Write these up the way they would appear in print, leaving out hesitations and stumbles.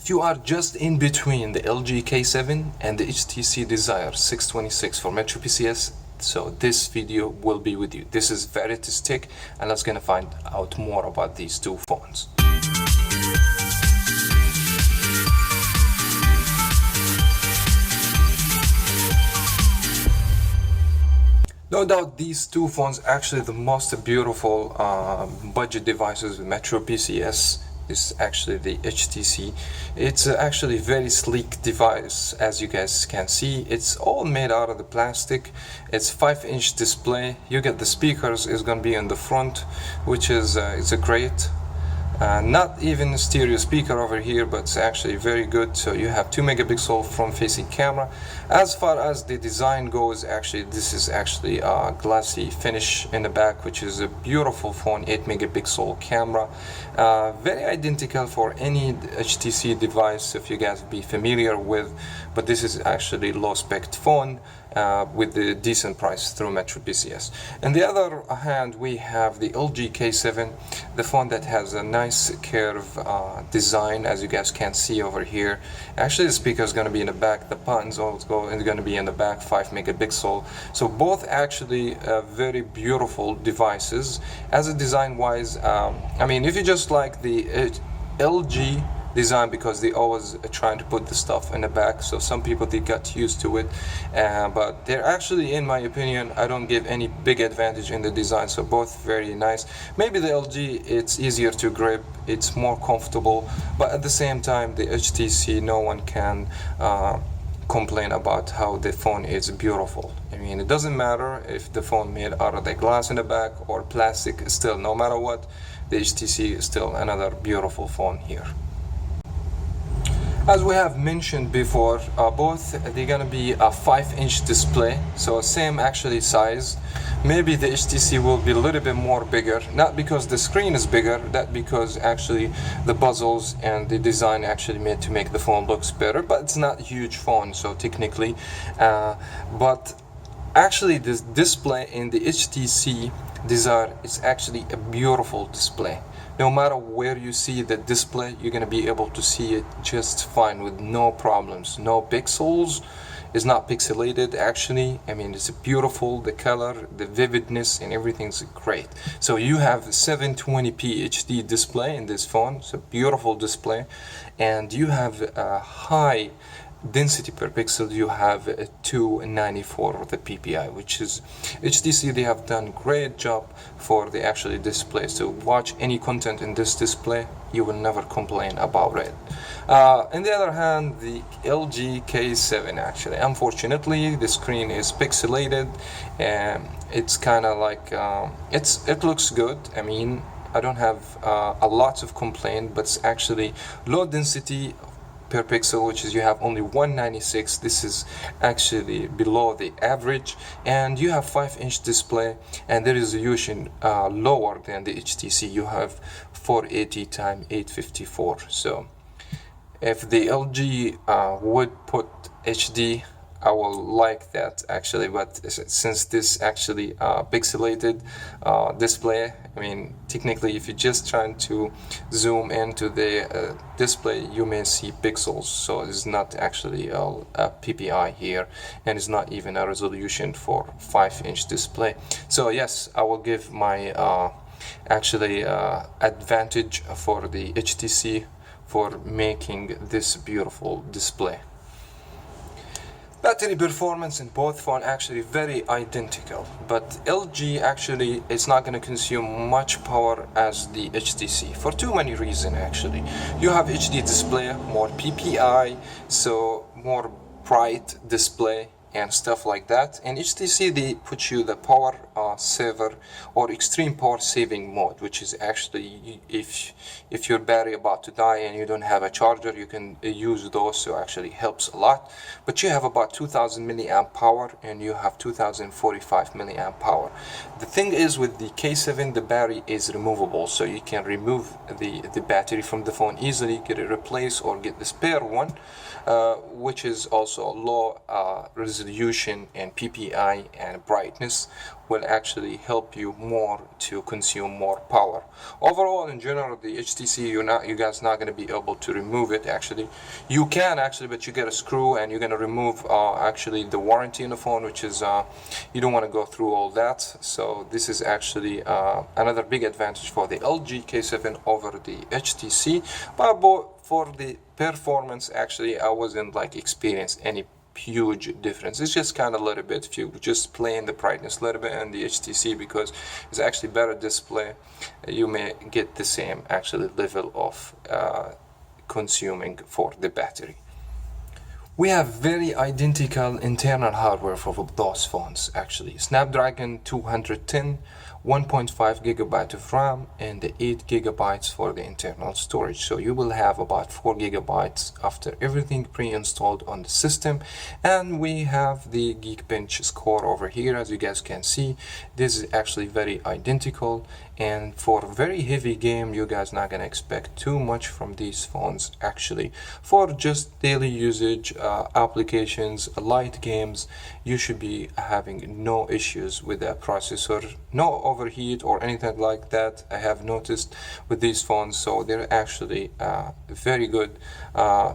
You are just in between the LG K7 and the HTC Desire 626 for Metro PCS. So this video will be with you. This is Veritas Tech, and let's gonna find out more about these two phones. No doubt these two phones actually the most beautiful budget devices with Metro PCS. Is actually the HTC. It's actually very sleek device, as you guys can see. It's all made out of the plastic. It's 5-inch display. You get the speakers is going to be in the front, which is it's a great. Not even a stereo speaker over here, but it's actually very good. So you have 2 megapixel front facing camera. As far as the design goes, actually this is actually a glassy finish in the back, which is a beautiful phone. 8 megapixel camera, very identical for any HTC device if you guys be familiar with, but this is actually low spec phone with the decent price through Metro PCS. On the other hand, we have the LG K7, the phone that has a nice curve design, as you guys can see over here. Actually the speaker is going to be in the back, the buttons also is going to be in the back, 5 megapixel. So both actually very beautiful devices. As a design wise, I mean, if you just like the LG design, because they always trying to put the stuff in the back, so some people they got used to it, but they're actually, in my opinion, I don't give any big advantage in the design. So both very nice. Maybe the LG, it's easier to grip, it's more comfortable, but at the same time the HTC, no one can complain about how the phone is beautiful. I mean, it doesn't matter if the phone made out of the glass in the back or plastic, still no matter what, the HTC is still another beautiful phone here. As we have mentioned before, both they're gonna be a 5-inch display, so same actually size. Maybe the HTC will be a little bit more bigger, not because the screen is bigger, that because actually the bezels and the design actually made to make the phone looks better, but it's not a huge phone, so technically, but actually this display in the HTC Desire is actually a beautiful display. No matter where you see the display, you're going to be able to see it just fine with no problems. No pixels, it's not pixelated actually. I mean, it's beautiful, the color, the vividness and everything's great. So you have 720p HD display in this phone. It's a beautiful display, and you have a high density per pixel. You have 294 of the PPI, which is HTC. They have done great job for the actually display. So watch any content in this display, you will never complain about it. On the other hand, the LG K7, actually, unfortunately, the screen is pixelated, and it's kind of like it looks good. I mean, I don't have a lot of complaint, but it's actually low density per pixel, which is you have only 196. This is actually below the average, and you have 5-inch display, and the resolution lower than the HTC. You have 480 x 854. So if the LG would put HD, I will like that actually, but since this actually pixelated display, I mean, technically if you're just trying to zoom into the display, you may see pixels, so it's not actually a PPI here, and it's not even a resolution for 5-inch display. So yes, I will give my actually advantage for the HTC for making this beautiful display. Battery performance in both phones actually very identical, but LG actually is not going to consume much power as the HTC for too many reasons actually. You have HD display, more PPI, so more bright display and stuff like that. And HTC, they put you the power saver or extreme power saving mode, which is actually if your battery about to die and you don't have a charger, you can use those, so actually helps a lot. But you have about 2000 milliamp power and you have 2045 milliamp power. The thing is with the K7, the battery is removable, so you can remove the battery from the phone easily, get it replaced or get the spare one, which is also low resolution resolution and PPI and brightness will actually help you more to consume more power. Overall, in general, the HTC, you guys not going to be able to remove it. Actually, you can actually, but you get a screw and you're going to remove actually the warranty in the phone, which is you don't want to go through all that. So this is actually another big advantage for the LG K7 over the HTC. But for the performance, actually, I wasn't like experienced any huge difference. It's just kind of a little bit, if you just play in the brightness a little bit in the HTC, because it's actually better display, you may get the same actually level of consuming for the battery. We have very identical internal hardware for those phones actually. Snapdragon 210, 1.5 gigabyte of RAM and the 8 gigabytes for the internal storage. So you will have about 4 gigabytes after everything pre-installed on the system. And we have the Geekbench score over here. As you guys can see, this is actually very identical. And for very heavy game, you guys not gonna expect too much from these phones actually. For just daily usage, applications, light games, you should be having no issues with the processor, no overheat or anything like that. I have noticed with these phones, so they're actually very good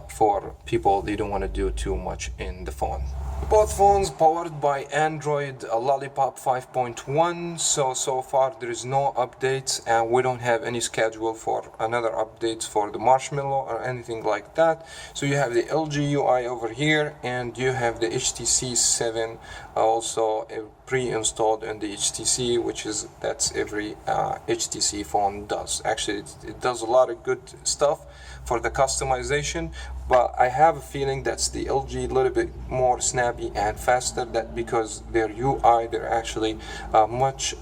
for people they don't want to do too much in the phone. Both phones powered by Android Lollipop 5.1. So far there is no updates, and we don't have any schedule for another updates for the Marshmallow or anything like that. So you have the LG UI over here, and you have the HTC 7 also pre-installed in the HTC, which is that's every HTC phone does. Actually, it does a lot of good stuff for the customization, but I have a feeling that's the LG a little bit more snappy and faster, that because their UI, they're actually much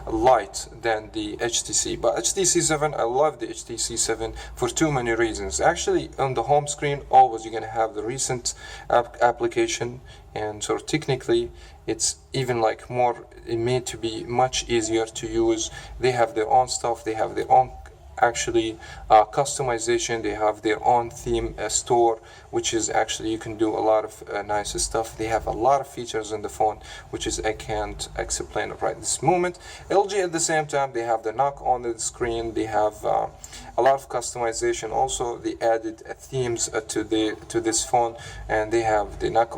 light than the HTC. But HTC 7, I love the HTC 7 for too many reasons. Actually, on the home screen, always you're gonna have the recent application, and so technically it's even like more made to be much easier to use. They have their own stuff, they have their own actually customization, they have their own theme store, which is actually you can do a lot of nice stuff. They have a lot of features in the phone, which is I can't explain right this moment. LG at the same time, they have the knock on the screen, they have a lot of customization. Also they added themes to this phone, and they have the knock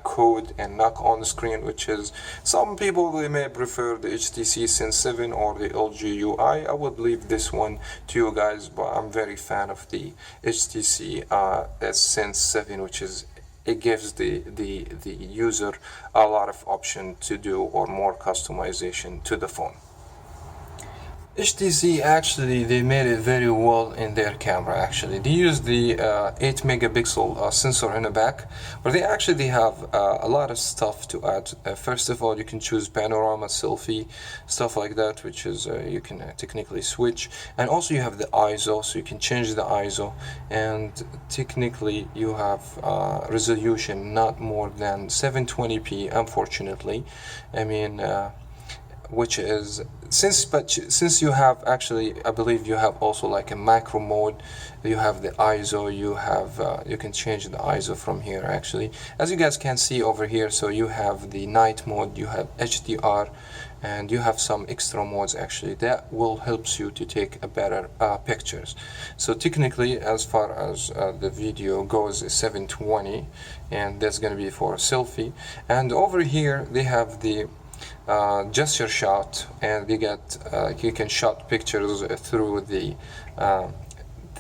code and knock on the screen, which is some people they may prefer the HTC Sense 7 or the LG UI. I would leave this one to you guys, but I'm very fan of the HTC Sense 7, which is it gives the user a lot of option to do or more customization to the phone. HTC actually they made it very well in their camera. Actually they use the 8 megapixel sensor in the back, but they actually have a lot of stuff to add. First of all, you can choose panorama, selfie, stuff like that, which is you can technically switch. And also you have the ISO, so you can change the ISO, and technically you have resolution not more than 720p, unfortunately. I mean which is since you have actually, I believe you have also like a macro mode, you have the ISO, you have you can change the ISO from here actually, as you guys can see over here. So you have the night mode, you have HDR, and you have some extra modes actually that will helps you to take a better pictures. So technically, as far as the video goes, is 720, and that's going to be for a selfie. And over here they have the gesture shot, and you get you can shot pictures through the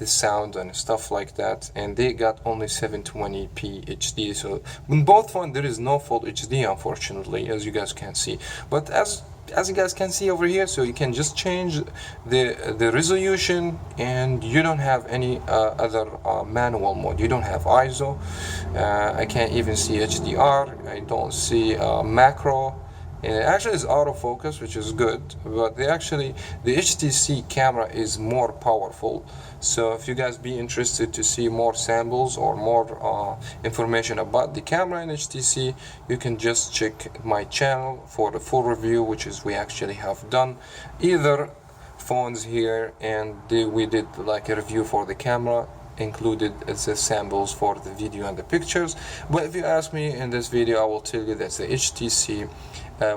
sound and stuff like that, and they got only 720p HD. So in both phones there is no full HD, unfortunately, as you guys can see. But as you guys can see over here, so you can just change the resolution, and you don't have any other manual mode. You don't have ISO. I can't even see HDR. I don't see macro. And it actually is autofocus, which is good, but the HTC camera is more powerful. So if you guys be interested to see more samples or more information about the camera in HTC, you can just check my channel for the full review, which is we actually have done either phones here, and we did like a review for the camera included as the samples for the video and the pictures. But if you ask me in this video, I will tell you that the HTC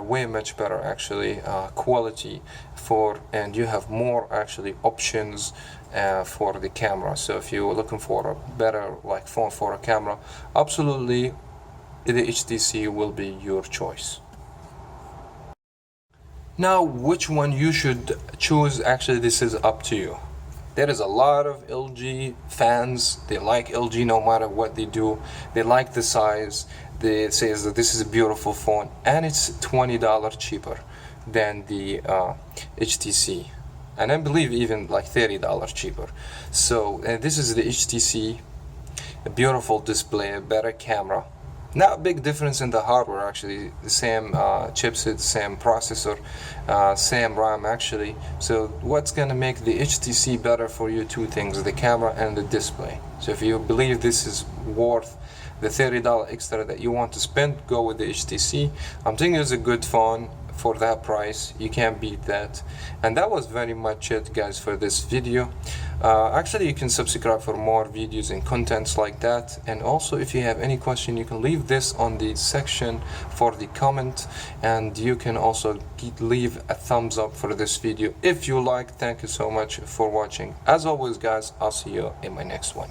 way much better actually quality for, and you have more actually options for the camera. So if you're looking for a better like phone for a camera, absolutely the HTC will be your choice. Now, which one you should choose, actually this is up to you. There is a lot of LG fans. They like LG no matter what they do. They like the size. They say that this is a beautiful phone, and it's $20 cheaper than the HTC, and I believe even like $30 cheaper. So this is the HTC, a beautiful display, a better camera. Not a big difference in the hardware actually, the same chipset, same processor, same RAM actually. So what's gonna make the HTC better for you? Two things: the camera and the display. So if you believe this is worth the $30 extra that you want to spend, go with the HTC. I'm thinking it's a good phone for that price. You can't beat that. And that was very much it, guys, for this video. Actually, you can subscribe for more videos and contents like that. And also, if you have any question, you can leave this on the section for the comment, and you can also leave a thumbs up for this video if you like. Thank you so much for watching. As always, guys, I'll see you in my next one.